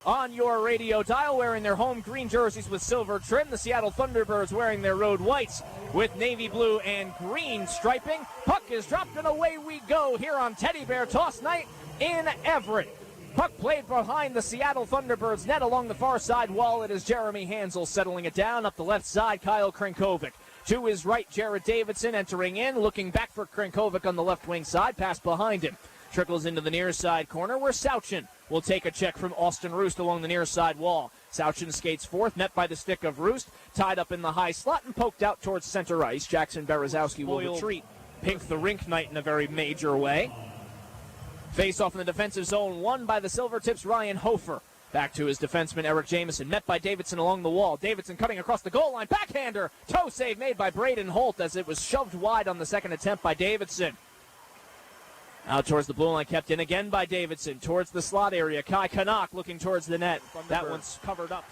on your radio dial, wearing their home green jerseys with silver trim. The Seattle Thunderbirds wearing their road whites with navy blue and green striping. Puck is dropped and away we go here on Teddy Bear Toss Night in Everett. Puck played behind the Seattle Thunderbirds net along the far side wall. It is Jeremy Hansel settling it down. Up the left side, Kyle Krinkovic. To his right, Jared Davidson entering in, looking back for Krinkovic on the left wing side. Pass behind him. Trickles into the near side corner where Sawchyn will take a check from Austin Roost along the near side wall. Sawchyn skates fourth, met by the stick of Roost, tied up in the high slot and poked out towards center ice. Jackson Berezowski will retreat. Pink the rink night in a very major way. Face off in the defensive zone, won by the Silvertips, Ryan Hofer. Back to his defenseman, Eric Jameson, met by Davidson along the wall. Davidson cutting across the goal line, backhander, toe save made by Braden Holt as it was shoved wide on the second attempt by Davidson. Out towards the blue line, kept in again by Davidson. Towards the slot area, Kai Canuck looking towards the net. That one's covered up.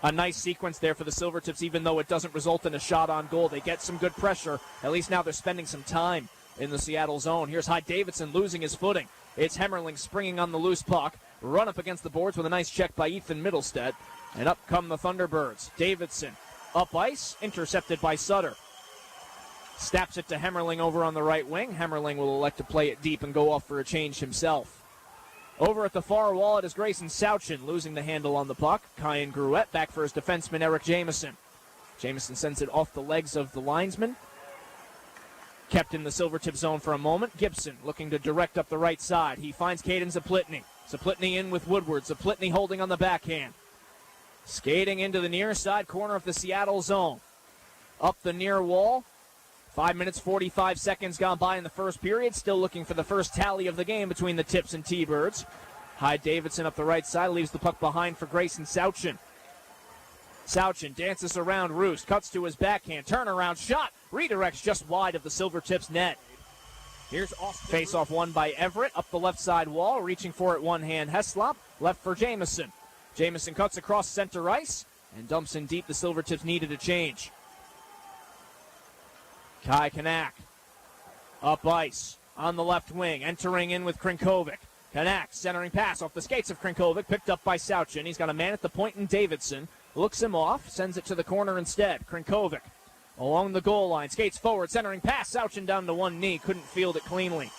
A nice sequence there for the Silvertips, even though it doesn't result in a shot on goal. They get some good pressure. At least now they're spending some time in the Seattle zone. Here's Hyde Davidson losing his footing. It's Hemmerling springing on the loose puck. Run up against the boards with a nice check by Ethan Middlestead. And up come the Thunderbirds. Davidson up ice, intercepted by Sutter. Snaps it to Hemmerling over on the right wing. Hemmerling will elect to play it deep and go off for a change himself. Over at the far wall, it is Gracyn Sawchyn losing the handle on the puck. Kyan Gruette back for his defenseman, Eric Jameson. Jameson sends it off the legs of the linesman. Kept in the Silvertip zone for a moment. Gibson looking to direct up the right side. He finds Caden Zaplitny. Zaplitny in with Woodward. Zaplitny holding on the backhand. Skating into the near side corner of the Seattle zone. Up the near wall. 5 minutes, 45 seconds gone by in the first period. Still looking for the first tally of the game between the Tips and T-Birds. Hyde Davidson up the right side, leaves the puck behind for Gracyn Sawchyn. Sawchyn dances around Roost, cuts to his backhand, turnaround shot, redirects just wide of the Silvertips net. Here's Austin. Face-off won by Everett, up the left side wall, reaching for it one hand. Heslop, left for Jameson. Jameson cuts across center ice and dumps in deep. The Silvertips needed a change. Kai Canuck up ice on the left wing, entering in with Krinkovic. Canuck centering pass off the skates of Krinkovic, picked up by Sawchyn. He's got a man at the point in Davidson. Looks him off, sends it to the corner instead. Krinkovic along the goal line, skates forward, centering pass. Sawchyn down to one knee, couldn't field it cleanly.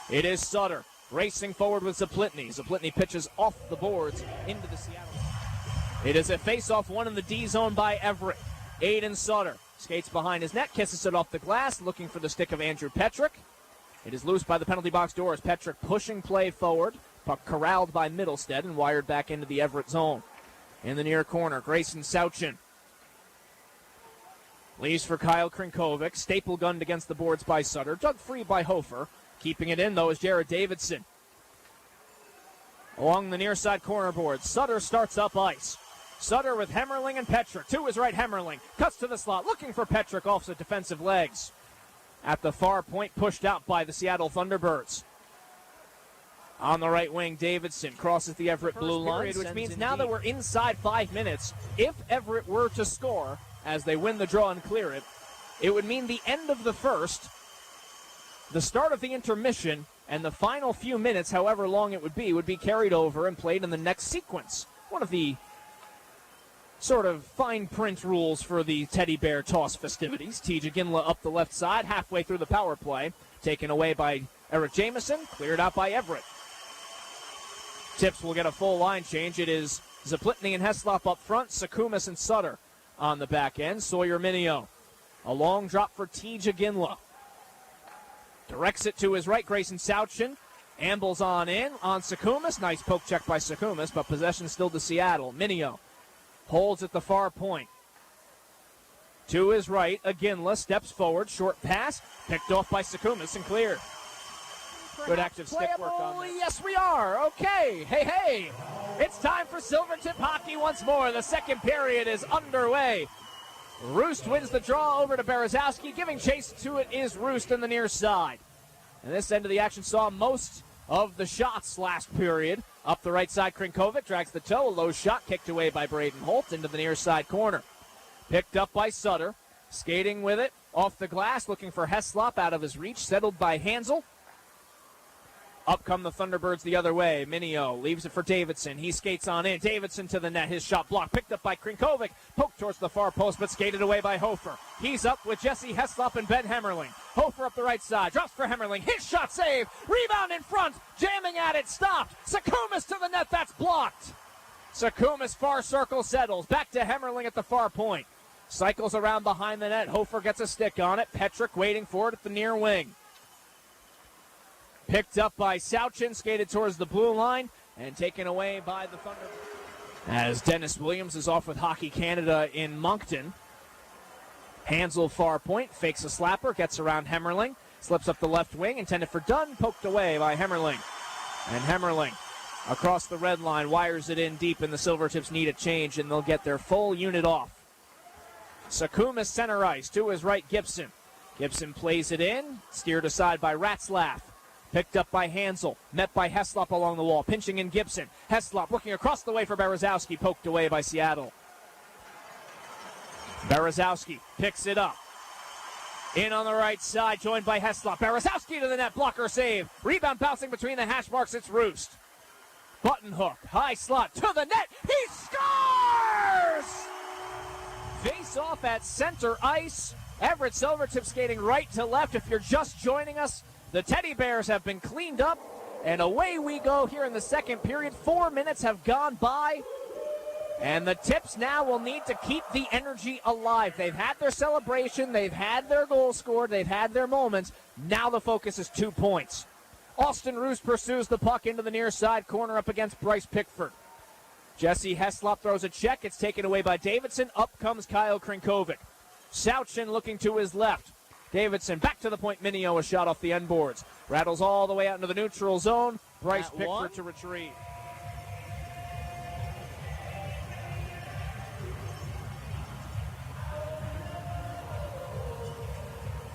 It is Sutter racing forward with Zaplitny. Zaplitny pitches off the boards into the Seattle. It is a face-off one in the D zone by Everett. Aiden Sutter skates behind his net, kisses it off the glass, looking for the stick of Andrew Petrick. It is loose by the penalty box doors. Petrick pushing play forward. Puck corralled by Middlestead and wired back into the Everett zone. In the near corner, Gracyn Sawchyn leaves for Kyle Krinkovic. Staple gunned against the boards by Sutter. Dug free by Hofer. Keeping it in, though, is Jared Davidson. Along the near side corner boards, Sutter starts up ice. Sutter with Hemmerling and Petrick. To his right, Hemmerling cuts to the slot, looking for Petrick off the defensive legs. At the far point, pushed out by the Seattle Thunderbirds. On the right wing, Davidson crosses the Everett blue line, which means now that we're inside 5 minutes, if Everett were to score as they win the draw and clear it, it would mean the end of the first, the start of the intermission, and the final few minutes, however long it would be carried over and played in the next sequence. One of the sort of fine print rules for the Teddy Bear Toss festivities. T.J. Ginla up the left side, halfway through the power play. Taken away by Eric Jameson, cleared out by Everett. Tips will get a full line change. It is Zaplitny and Heslop up front, Sakumas and Sutter on the back end. Sawyer Minio. A long drop for T.J. Ginla. Directs it to his right, Gracyn Sawchyn. Ambles on in on Sakumas. Nice poke check by Sakumas, but possession still to Seattle. Minio holds at the far point. To his right, Ginla steps forward, short pass, picked off by Sakumas and cleared. Good active stick work on that. Yes, we are. Okay. Hey. It's time for Silvertip hockey once more. The second period is underway. Roost wins the draw over to Berezowski. Giving chase to it is Roost on the near side. And this end of the action saw most of the shots last period. Up the right side, Krinkovic drags the toe. A low shot kicked away by Braden Holt into the near side corner. Picked up by Sutter. Skating with it off the glass, looking for Heslop out of his reach. Settled by Hansel. Up come the Thunderbirds the other way. Minio leaves it for Davidson. He skates on in. Davidson to the net. His shot blocked. Picked up by Krinkovic. Poked towards the far post, but skated away by Hofer. He's up with Jesse Heslop and Ben Hemmerling. Hofer up the right side. Drops for Hemmerling. His shot saved. Rebound in front. Jamming at it. Stopped. Sakumas to the net. That's blocked. Sakumas far circle settles. Back to Hemmerling at the far point. Cycles around behind the net. Hofer gets a stick on it. Petrick waiting for it at the near wing. Picked up by Sawchyn, skated towards the blue line, and taken away by the Thunder. As Dennis Williams is off with Hockey Canada in Moncton. Hansel far point, fakes a slapper, gets around Hemmerling, slips up the left wing, intended for Dunn, poked away by Hemmerling. And Hemmerling, across the red line, wires it in deep, and the Silvertips need a change, and they'll get their full unit off. Sakumas center ice, to his right, Gibson. Gibson plays it in, steered aside by Ratzlaff. Picked up by Hansel, met by Heslop along the wall, pinching in Gibson. Heslop looking across the way for Berezowski, poked away by Seattle. Berezowski picks it up. In on the right side, joined by Heslop. Berezowski to the net, blocker save. Rebound bouncing between the hash marks, it's Roost. Button hook, high slot, to the net, he scores! Face off at center ice. Everett Silvertips skating right to left. If you're just joining us, the Teddy Bears have been cleaned up, and away we go here in the second period. 4 minutes have gone by, and the Tips now will need to keep the energy alive. They've had their celebration, they've had their goal scored, they've had their moments. Now the focus is 2 points. Austin Roost pursues the puck into the near side corner up against Bryce Pickford. Jesse Heslop throws a check. It's taken away by Davidson. Up comes Kyle Krinkovic. Sawchyn looking to his left. Davidson back to the point. Minio, a shot off the end boards. Rattles all the way out into the neutral zone. Bryce Pickford to retrieve.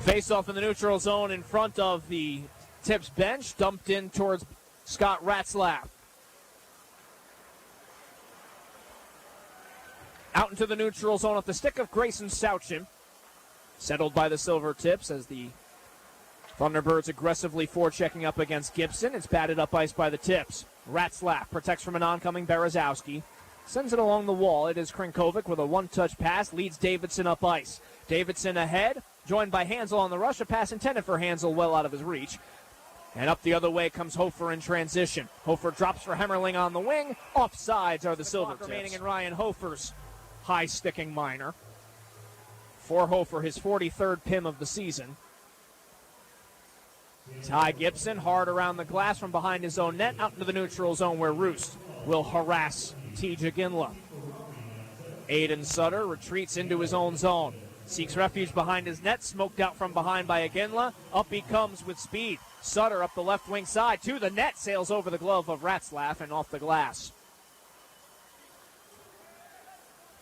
Face off in the neutral zone in front of the Tips bench. Dumped in towards Scott Ratzlaff. Out into the neutral zone off the stick of Gracyn Sawchyn. Settled by the Silvertips as the Thunderbirds aggressively forechecking up against Gibson. It's batted up ice by the Tips. Ratzlaff protects from an oncoming Berezowski. Sends it along the wall. It is Krinkovic with a one-touch pass. Leads Davidson up ice. Davidson ahead, joined by Hansel on the rush. A pass intended for Hansel, well out of his reach. And up the other way comes Hofer in transition. Hofer drops for Hemmerling on the wing. Offsides are the Silvertips. Remaining in Ryan Hofer's high-sticking minor. For Hofer, his 43rd PIM of the season. Ty Gibson hard around the glass from behind his own net, out into the neutral zone where Roost will harass T.J. Ginla. Aiden Sutter retreats into his own zone. Seeks refuge behind his net, smoked out from behind by Ginla. Up he comes with speed. Sutter up the left wing side to the net, sails over the glove of Ratzlaff and off the glass.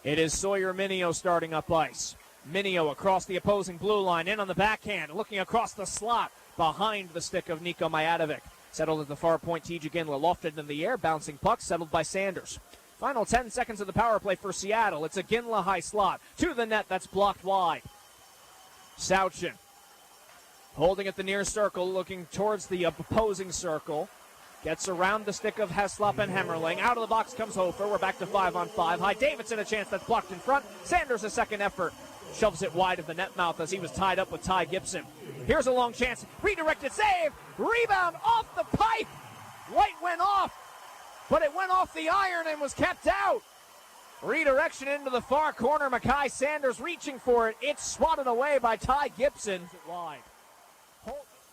It is Sawyer Minio starting up ice. Minio across the opposing blue line, in on the backhand, looking across the slot behind the stick of Niko Majatovic. Settled at the far point, T.J. Ginla lofted in the air, bouncing puck, settled by Sanders. Final 10 seconds of the power play for Seattle. It's a Ginla high slot to the net, that's blocked wide. Sawchyn holding at the near circle, looking towards the opposing circle. Gets around the stick of Heslop and Hemmerling. Out of the box comes Hofer. We're back to 5-on-5. High Davidson a chance that's blocked in front. Sanders a second effort. Shoves it wide of the net mouth as he was tied up with Ty Gibson. Here's a long chance. Redirected save. Rebound off the pipe. Light went off, but it went off the iron and was kept out. Redirection into the far corner. Mackay Sanders reaching for it. It's swatted away by Ty Gibson. Wide.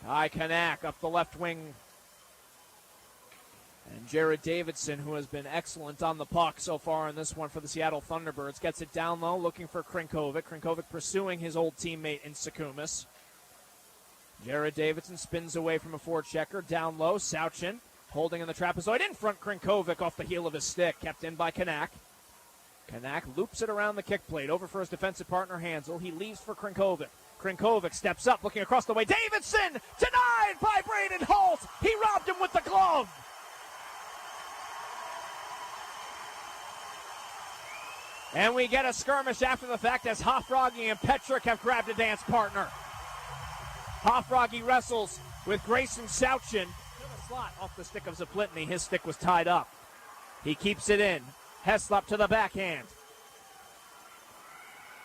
Ty Kanak up the left wing. And Jared Davidson, who has been excellent on the puck so far in this one for the Seattle Thunderbirds, gets it down low, looking for Krinkovic. Krinkovic pursuing his old teammate in Sakumas. Jared Davidson spins away from a forechecker, down low. Sawchyn holding in the trapezoid in front. Krinkovic off the heel of his stick, kept in by Kanak. Kanak loops it around the kick plate, over for his defensive partner Hansel. He leaves for Krinkovic. Krinkovic steps up, looking across the way. Davidson denied by Braden Holt. He robbed him with the glove. And we get a skirmish after the fact as Hofragi and Petrick have grabbed a dance partner. Hofragi wrestles with Gracyn Sawchyn. slot off the stick of Zaplitny. His stick was tied up. He keeps it in. Heslop to the backhand.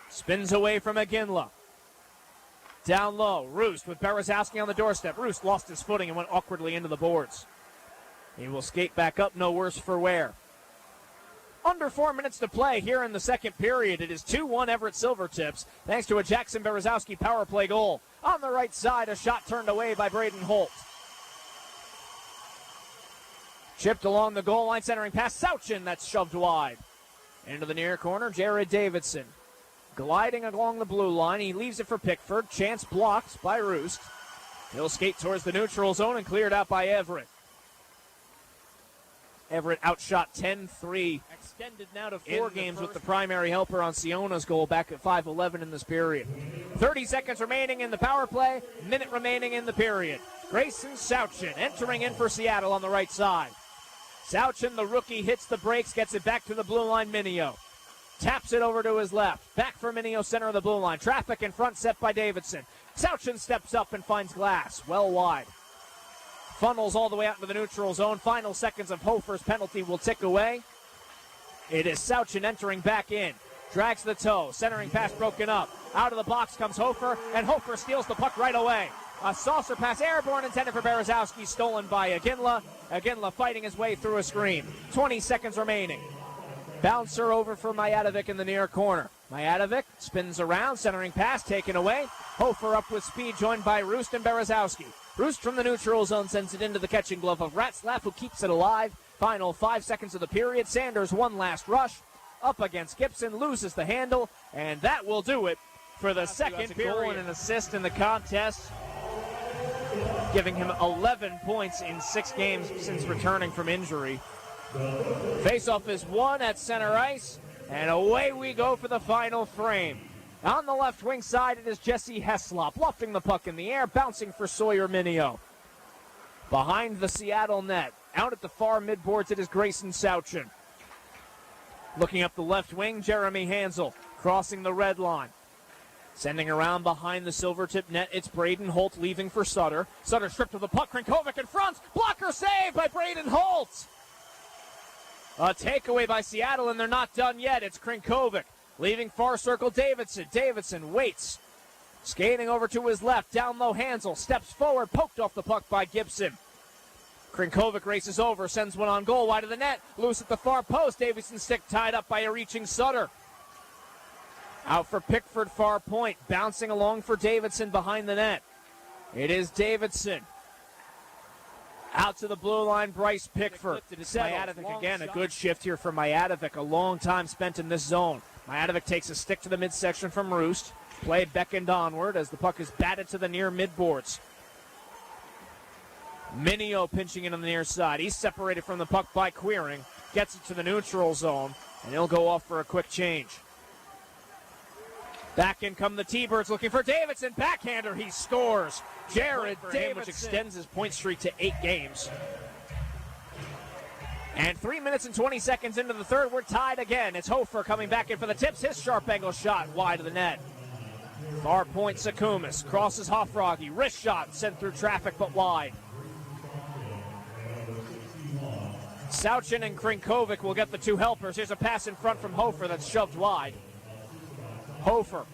Spins away from Iginla. Down low, Roost with Berezowski on the doorstep. Roost lost his footing and went awkwardly into the boards. He will skate back up, no worse for wear. Under 4 minutes to play here in the second period. It is 2-1 Everett Silvertips, thanks to a Jackson Berezowski power play goal. On the right side, a shot turned away by Braden Holt. Chipped along the goal line, centering past Sawchyn, that's shoved wide. Into the near corner, Jared Davidson. Gliding along the blue line, he leaves it for Pickford. Chance blocked by Roost. He'll skate towards the neutral zone and cleared out by Everett. Everett outshot 10-3. Extended now to 4 games with the primary helper on Siona's goal back at 5:11 in this period. 30 seconds remaining in the power play, minute remaining in the period. Gracyn Sawchyn entering in for Seattle on the right side. Sawchyn, the rookie, hits the brakes, gets it back to the blue line, Minio. Taps it over to his left. Back for Minio, center of the blue line. Traffic in front, set by Davidson. Sawchyn steps up and finds glass. Well wide. Funnels all the way out into the neutral zone. Final seconds of Hofer's penalty will tick away. It is Sawchyn entering back in. Drags the toe. Centering pass broken up. Out of the box comes Hofer, and Hofer steals the puck right away. A saucer pass airborne intended for Berezowski, stolen by Iginla. Iginla fighting his way through a screen. 20 seconds remaining. Bouncer over for Mijatovic in the near corner. Mijatovic spins around, centering pass taken away. Hofer up with speed, joined by Roost and Berezowski. Roost from the neutral zone sends it into the catching glove of Ratzlaff, who keeps it alive. Final 5 seconds of the period. Sanders one last rush. Up against Gibson, loses the handle, and that will do it for the second period. Goal and an assist in the contest, giving him 11 points in 6 games since returning from injury. Faceoff is won at center ice, and away we go for the final frame. On the left wing side, it is Jesse Heslop, bluffing the puck in the air, bouncing for Sawyer Minio. Behind the Seattle net, out at the far midboards, it is Gracyn Sawchyn. Looking up the left wing, Jeremy Hansel, crossing the red line. Sending around behind the Silvertip net, it's Braden Holt leaving for Sutter. Sutter stripped of the puck, Krinkovic in front, blocker save by Braden Holt. A takeaway by Seattle, and they're not done yet. It's Krinkovic leaving far circle Davidson. Davidson waits. Skating over to his left. Down low, Hansel steps forward, poked off the puck by Gibson. Krinkovic races over, sends one on goal, wide of the net. Loose at the far post. Davidson's stick tied up by a reaching Sutter. Out for Pickford, far point. Bouncing along for Davidson behind the net. It is Davidson. Out to the blue line, Bryce Pickford. Mijatovic again, a good shift here for Mijatovic. A long time spent in this zone. Mijatovic takes a stick to the midsection from Roost. Play beckoned onward as the puck is batted to the near midboards. Minio pinching in on the near side. He's separated from the puck by Queering. Gets it to the neutral zone, and he'll go off for a quick change. Back in come the T-Birds looking for Davidson. Backhander, he scores. Jared Davidson, which extends his point streak to 8 games. And 3 minutes and 20 seconds into the third, we're tied again. It's Hofer coming back in for the Tips. His sharp angle shot wide of the net. Far point, Sakumis crosses Hofragi. Wrist shot sent through traffic but wide. Sawchyn and Krinkovic will get the 2 helpers. Here's a pass in front from Hofer that's shoved wide. Hofer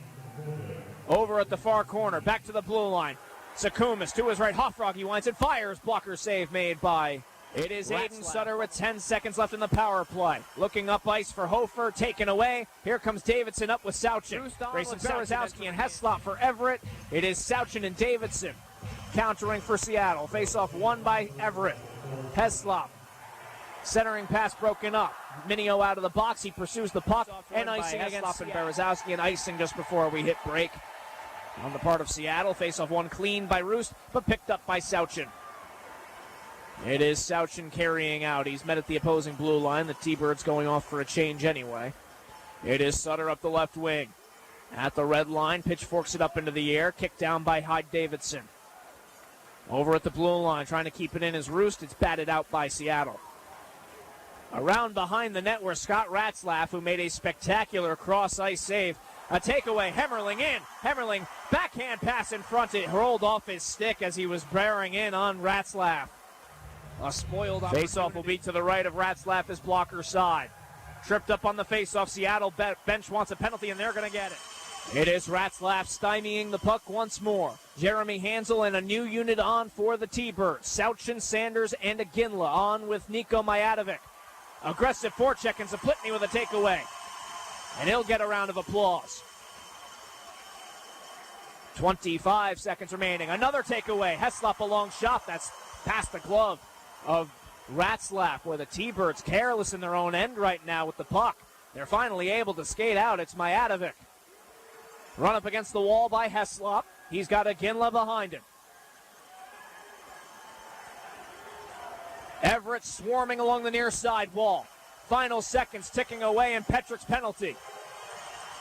over at the far corner, back to the blue line. Sakumis to his right, Hofragi winds it, fires, blocker save made by, it is Aiden Sutter with 10 seconds left in the power play. Looking up ice for Hofer, taken away. Here comes Davidson up with Sawchyn. Gracyn Berezowski and Heslop for Everett. It is Sawchyn and Davidson countering for Seattle. Face-off won by Everett. Heslop. Centering pass broken up. Minio out of the box. He pursues the puck. And icing against and Berezowski, and icing just before we hit break. On the part of Seattle. Face-off one clean by Roost, but picked up by Sawchyn. It is Sawchyn carrying out. He's met at the opposing blue line. The T-Birds going off for a change anyway. It is Sutter up the left wing. At the red line, pitchforks it up into the air. Kicked down by Hyde Davidson. Over at the blue line, trying to keep it in as Roost. It's batted out by Seattle. Around behind the net where Scott Ratzlaff, who made a spectacular cross-ice save. A takeaway, Hemmerling in. Hemmerling, backhand pass in front. It rolled off his stick as he was bearing in on Ratzlaff. A spoiled face-off will be to the right of Ratzlaff's blocker side. Tripped up on the face-off. Seattle bench wants a penalty, and they're going to get it. It is Ratzlaff stymieing the puck once more. Jeremy Hansel and a new unit on for the T-Birds. Sawchyn, Sanders, and Iginla on with Nico Mijatovic. Aggressive forecheck, and Zaplitny with a takeaway. And he'll get a round of applause. 25 seconds remaining. Another takeaway. Heslop a long shot. That's past the glove of Ratzlaff, where the T-Birds careless in their own end right now with the puck. They're finally able to skate out. It's Mijatovic. Run up against the wall by Heslop. He's got Iginla behind him. Everett swarming along the near side wall. Final seconds ticking away, and Petrick's penalty.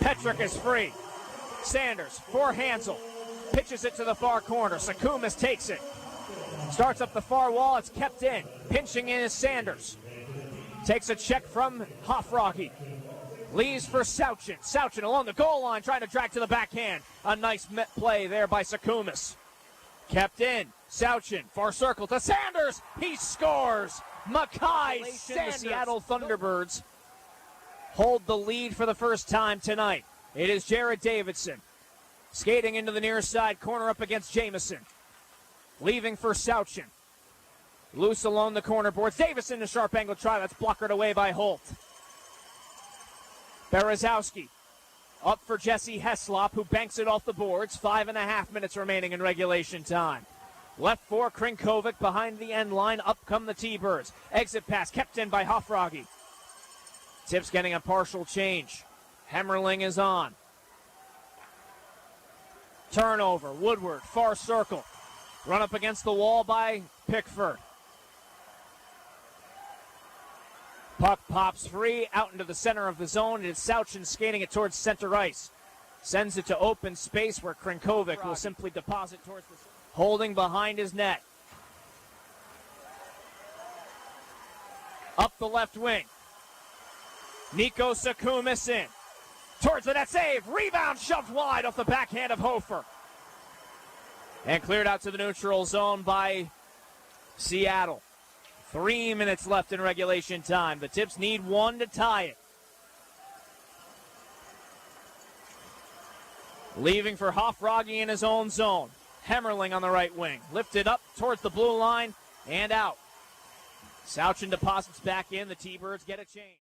Petrick is free. Sanders for Hansel. Pitches it to the far corner. Sakumis takes it. Starts up the far wall. It's kept in. Pinching in is Sanders. Takes a check from Hofragi. Leaves for Sawchyn. Sawchyn along the goal line, trying to drag to the backhand. A nice play there by Sakumis. Kept in. Sawchyn, far circle to Sanders. He scores. Mackay Sanders. The Seattle Thunderbirds hold the lead for the first time tonight. It is Jared Davidson skating into the near side corner up against Jamieson. Leaving for Sawchyn. Loose along the corner boards. Davison a sharp angle try. That's blockered away by Holt. Berezowski up for Jesse Heslop, who banks it off the boards. 5.5 minutes remaining in regulation time. Left for Krinkovic behind the end line. Up come the T-Birds. Exit pass kept in by Hofragi. Tips getting a partial change. Hemmerling is on. Turnover. Woodward, far circle. Run up against the wall by Pickford. Puck pops free out into the center of the zone. It is Sawchyn skating it towards center ice. Sends it to open space where Krinkovic will simply deposit towards the... Holding behind his net. Up the left wing. Nico Sakumis in. Towards the net, save. Rebound shoved wide off the backhand of Hofer. And cleared out to the neutral zone by Seattle. 3 minutes left in regulation time. The Tips need one to tie it. Leaving for Hofragi in his own zone. Hemmerling on the right wing. Lifted up towards the blue line and out. Sawchyn deposits back in. The T-Birds get a change.